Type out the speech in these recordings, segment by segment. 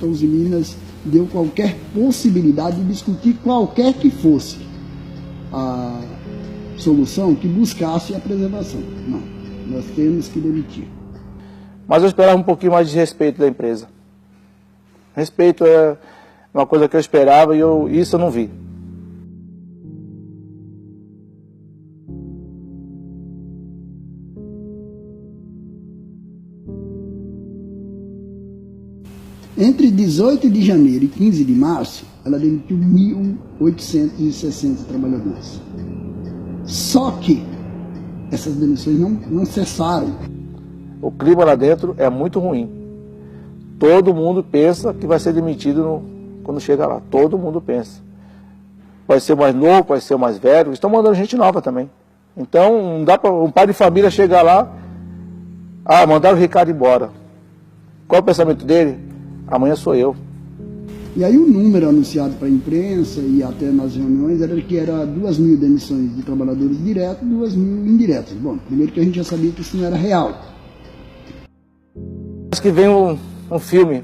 momento a Uzi Minas deu qualquer possibilidade de discutir qualquer que fosse a solução que buscasse a preservação. Não, nós temos que demitir. Mas eu esperava um pouquinho mais de respeito da empresa. Respeito é uma coisa que eu esperava e isso eu não vi. Entre 18 de janeiro e 15 de março, ela demitiu 1.860 trabalhadores. Só que essas demissões não cessaram. O clima lá dentro é muito ruim. Todo mundo pensa que vai ser demitido quando chega lá. Todo mundo pensa. Vai ser o mais novo, vai ser o mais velho. Estão mandando gente nova também. Então, não dá para um pai de família chegar lá. Mandaram o Ricardo embora. Qual é o pensamento dele? Amanhã sou eu. E aí o número anunciado para a imprensa e até nas reuniões era que era 2.000 demissões de trabalhadores diretos e 2.000 indiretos. Bom, primeiro que a gente já sabia que isso não era real. Acho que vem um filme.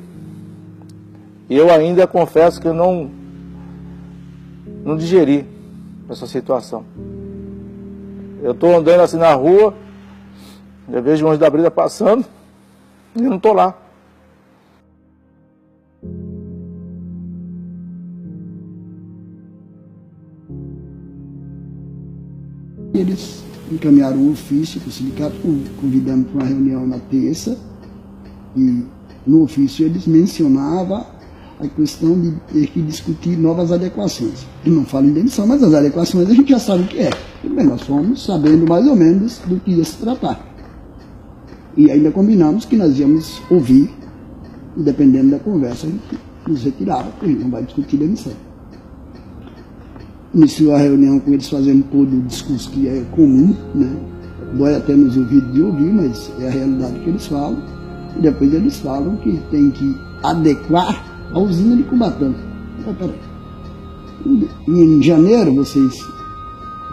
E eu ainda confesso que eu não digeri essa situação. Eu estou andando assim na rua, eu vejo o Anjo da Brisa passando e eu não estou lá. Eles encaminharam um ofício para o sindicato, convidando para uma reunião na terça, e no ofício eles mencionavam a questão de ter que discutir novas adequações. E não falo em demissão, mas as adequações a gente já sabe o que é. Tudo bem, nós fomos sabendo mais ou menos do que ia se tratar. E ainda combinamos que nós íamos ouvir, e dependendo da conversa, a gente nos retirava, porque a gente não vai discutir demissão. Iniciou a reunião com eles fazendo todo o discurso que é comum, né? Dói até nos ouvidos de ouvir, mas é a realidade que eles falam. E depois eles falam que tem que adequar a usina de Cubatão. Em janeiro, vocês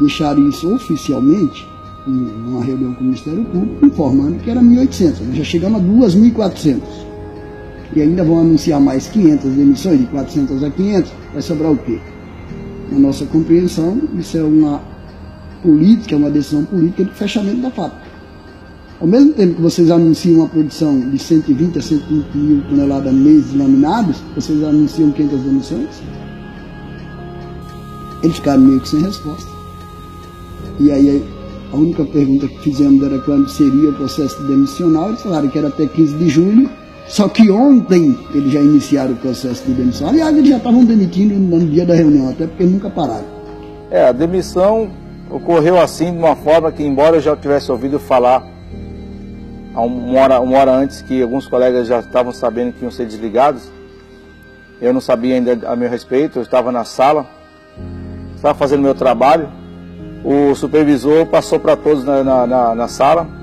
deixaram isso oficialmente, em uma reunião com o Ministério Público, informando que era 1.800. Nós já chegamos a 2.400. E ainda vão anunciar mais 500 demissões, de 400 a 500. Vai sobrar o quê? Na nossa compreensão, isso é uma política, uma decisão política de fechamento da fábrica. Ao mesmo tempo que vocês anunciam uma produção de 120 a 120 mil toneladas mês de laminados, vocês anunciam 500 demissões. Eles ficaram meio que sem resposta. E aí a única pergunta que fizemos era quando seria o processo demissional. Eles falaram que era até 15 de julho. Só que ontem eles já iniciaram o processo de demissão. Aliás, eles já estavam demitindo no dia da reunião, até porque nunca pararam. A demissão ocorreu assim, de uma forma que, embora eu já tivesse ouvido falar uma hora antes, que alguns colegas já estavam sabendo que iam ser desligados, eu não sabia ainda a meu respeito. Eu estava na sala, estava fazendo meu trabalho, o supervisor passou para todos na sala,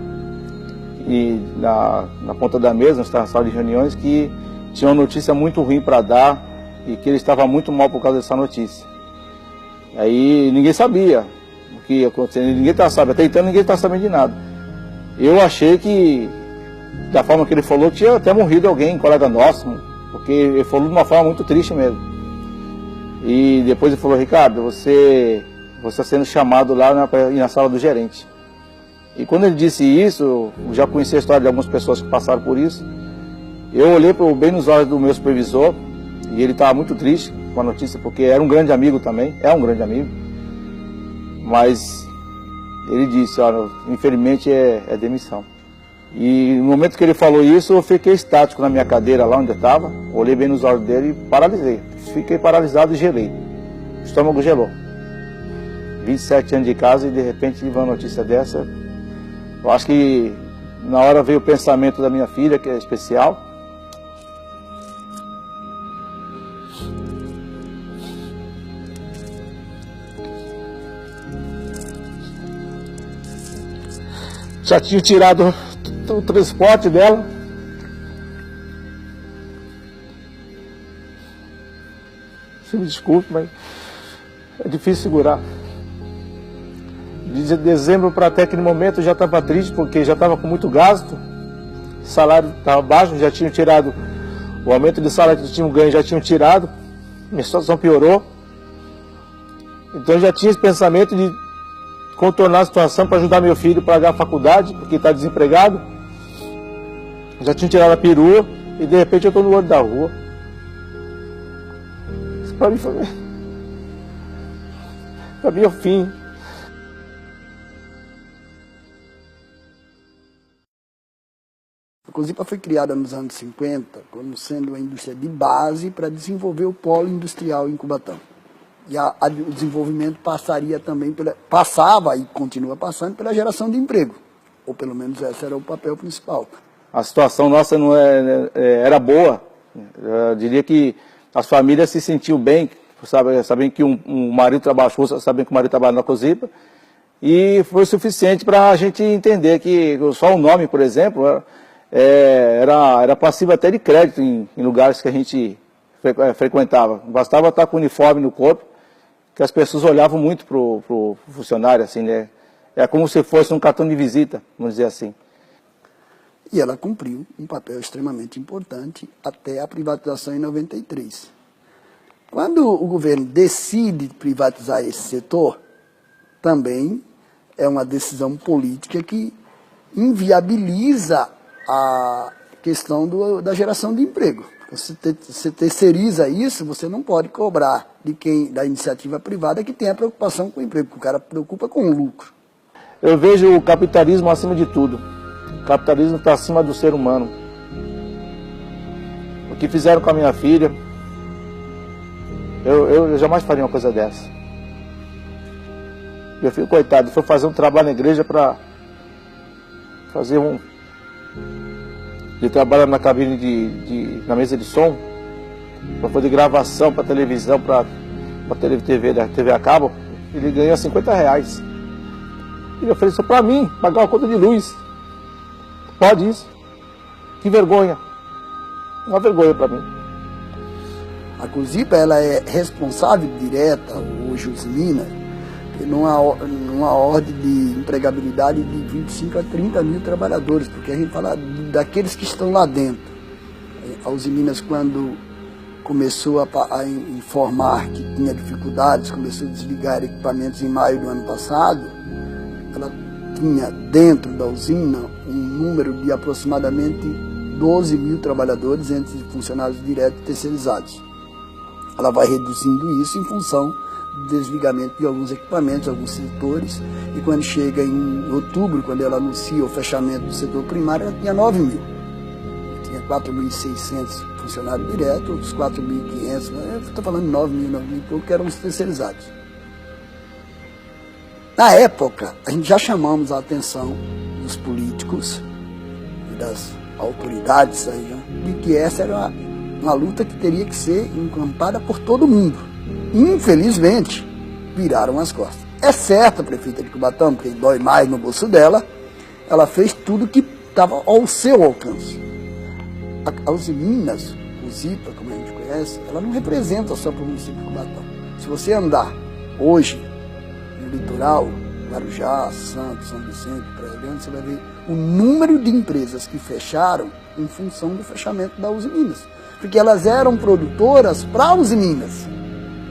e na ponta da mesa, na sala de reuniões, que tinha uma notícia muito ruim para dar e que ele estava muito mal por causa dessa notícia. Aí ninguém sabia o que ia acontecer, ninguém estava sabendo, até então ninguém estava sabendo de nada. Eu achei que, da forma que ele falou, tinha até morrido alguém, um colega nosso, porque ele falou de uma forma muito triste mesmo. E depois ele falou: Ricardo, você está sendo chamado lá na sala do gerente. E quando ele disse isso, eu já conheci a história de algumas pessoas que passaram por isso. Eu olhei bem nos olhos do meu supervisor, e ele estava muito triste com a notícia, porque era um grande amigo também, é um grande amigo. Mas ele disse: olha, infelizmente é demissão. E no momento que ele falou isso, eu fiquei estático na minha cadeira lá onde eu estava, olhei bem nos olhos dele e paralisei. Fiquei paralisado e gelei. O estômago gelou. 27 anos de casa e de repente tive uma notícia dessa. Eu acho que na hora veio o pensamento da minha filha, que é especial. Já tinha tirado o transporte dela. Você me desculpe, mas é difícil segurar. De dezembro para até aquele momento eu já estava triste, porque já estava com muito gasto, o salário estava baixo, já tinha tirado O aumento de salário que tinham ganho já tinham tirado, minha situação piorou. Então eu já tinha esse pensamento de contornar a situação para ajudar meu filho a pagar a faculdade, porque está desempregado. Já tinha tirado a perua e de repente eu estou no olho da rua. Isso para mim foi... Para mim é o fim. A Cozipa foi criada nos anos 50 como sendo uma indústria de base para desenvolver o polo industrial em Cubatão. E o desenvolvimento passava e continua passando pela geração de emprego. Ou pelo menos esse era o papel principal. A situação nossa não era boa. Eu diria que as famílias se sentiam bem, sabendo que um marido trabalhava, sabendo que o marido trabalhava na Cozipa. E foi suficiente para a gente entender que só o nome, por exemplo, era passível até de crédito em lugares que a gente frequentava. Bastava estar com o uniforme no corpo, que as pessoas olhavam muito para o funcionário, assim, né? É como se fosse um cartão de visita, vamos dizer assim. E ela cumpriu um papel extremamente importante até a privatização em 93. Quando o governo decide privatizar esse setor, também é uma decisão política que inviabiliza a questão da geração de emprego. Você terceiriza isso, você não pode cobrar da iniciativa privada que tem a preocupação com o emprego, porque o cara preocupa com o lucro. Eu vejo o capitalismo acima de tudo. O capitalismo está acima do ser humano. O que fizeram com a minha filha, eu jamais faria uma coisa dessa. Meu filho, coitado, foi fazer um trabalho na igreja para fazer Ele trabalha na cabine na mesa de som, para fazer gravação para televisão, para TV a cabo. Ele ganha R$50. Ele ofereceu para mim pagar uma conta de luz. Pode isso? Que vergonha. Uma vergonha para mim. A Cozipa, ela é responsável direta, hoje os Minas, numa ordem de empregabilidade de 25 a 30 mil trabalhadores, porque a gente fala daqueles que estão lá dentro. A Usiminas, quando começou a informar que tinha dificuldades, começou a desligar equipamentos em maio do ano passado, ela tinha dentro da usina um número de aproximadamente 12 mil trabalhadores, entre funcionários diretos e terceirizados. Ela vai reduzindo isso em função do desligamento de alguns equipamentos, alguns setores, e quando chega em outubro, quando ela anuncia o fechamento do setor primário, ela tinha 9 mil. Tinha 4.600 funcionários diretos, outros 4.500, eu estou falando 9 mil e pouco, que eram os terceirizados. Na época, a gente já chamamos a atenção dos políticos e das autoridades da região de que essa era uma luta que teria que ser encampada por todo mundo. Infelizmente, viraram as costas. É certo, a prefeita de Cubatão, porque dói mais no bolso dela, ela fez tudo que estava ao seu alcance. A Usiminas, Cozipa, como a gente conhece, ela não representa só para o município de Cubatão. Se você andar hoje no litoral, Guarujá, Santos, São Vicente, Praia Grande, você vai ver o número de empresas que fecharam em função do fechamento da Usiminas. Porque elas eram produtoras para a Usiminas.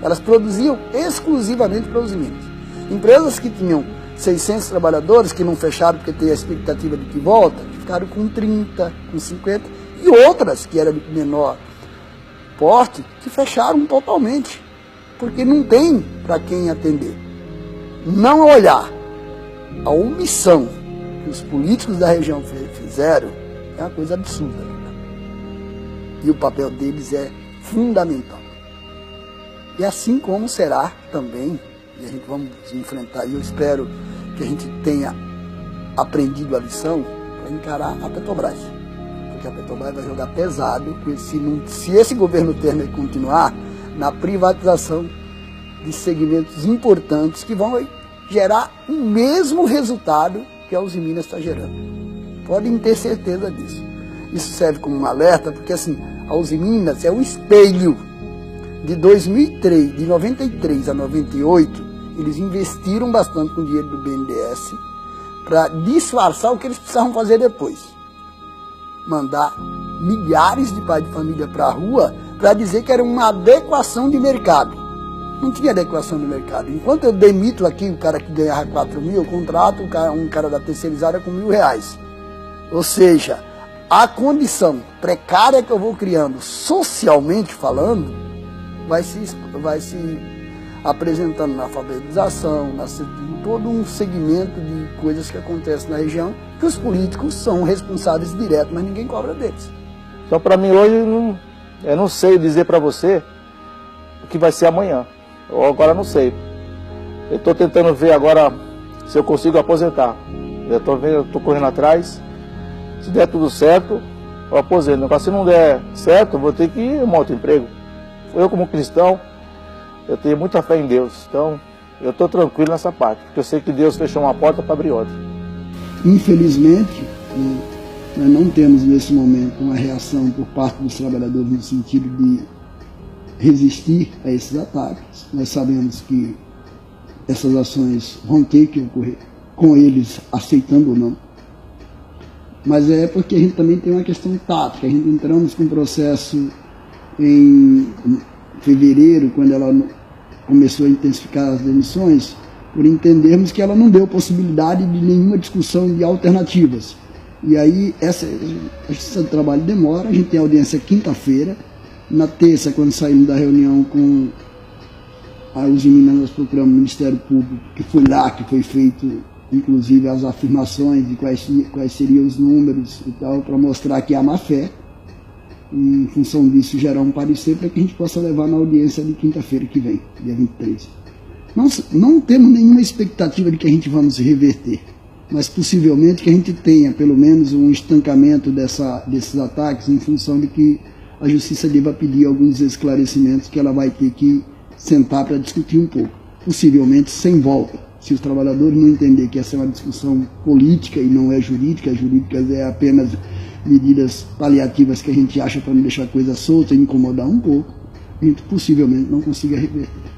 Elas produziam exclusivamente para a Usiminas. Empresas que tinham 600 trabalhadores, que não fecharam porque tem a expectativa de que volta, que ficaram com 30, com 50, e outras que eram de menor porte, que fecharam totalmente, porque não tem para quem atender. Não olhar a omissão que os políticos da região fizeram é uma coisa absurda. E o papel deles é fundamental. E assim como será também, e a gente vamos enfrentar, e eu espero que a gente tenha aprendido a lição para encarar a Petrobras. Porque a Petrobras vai jogar pesado, se esse governo Temer continuar, na privatização de segmentos importantes que vão gerar o mesmo resultado que a Usiminas está gerando. Podem ter certeza disso. Isso serve como um alerta, porque assim, a Usiminas é um espelho. De 2003, de 93 a 98, eles investiram bastante com o dinheiro do BNDES para disfarçar o que eles precisavam fazer depois. Mandar milhares de pais de família para a rua para dizer que era uma adequação de mercado. Não tinha adequação de mercado. Enquanto eu demito aqui o cara que ganhava 4 mil, eu contrato um cara da terceirizada com R$1.000. Ou seja, a condição precária que eu vou criando, socialmente falando, vai se apresentando na alfabetização, em todo um segmento de coisas que acontecem na região, que os políticos são responsáveis diretos, mas ninguém cobra deles. Então, para mim, hoje, eu não sei dizer para você o que vai ser amanhã. Ou agora não sei. Eu estou tentando ver agora se eu consigo aposentar. Eu estou correndo atrás. Se der tudo certo, eu aposento. Agora, se não der certo, eu vou ter que ir a um outro emprego. Eu, como cristão, eu tenho muita fé em Deus. Então, eu estou tranquilo nessa parte. Porque eu sei que Deus fechou uma porta para abrir outra. Infelizmente, nós não temos nesse momento uma reação por parte dos trabalhadores no sentido de resistir a esses ataques. Nós sabemos que essas ações vão ter que ocorrer, com eles aceitando ou não. Mas é porque a gente também tem uma questão tática. A gente entramos com um processo em fevereiro, quando ela começou a intensificar as demissões, por entendermos que ela não deu possibilidade de nenhuma discussão de alternativas. E aí, a justiça do trabalho demora, a gente tem audiência quinta-feira. Na terça, quando saímos da reunião com os meninos, nós procuramos o Ministério Público, que foi lá que foi feito, inclusive, as afirmações de quais seriam os números e tal, para mostrar que há má fé. E, em função disso, gerar um parecer para que a gente possa levar na audiência de quinta-feira que vem, dia 23. Nós não temos nenhuma expectativa de que a gente vamos reverter, mas possivelmente que a gente tenha, pelo menos, um estancamento desses ataques, em função de que a Justiça deva pedir alguns esclarecimentos que ela vai ter que sentar para discutir um pouco, possivelmente sem volta. Se os trabalhadores não entenderem que essa é uma discussão política e não é jurídica, as jurídicas é apenas medidas paliativas que a gente acha para não deixar a coisa solta e incomodar um pouco, a gente possivelmente não consiga reverter.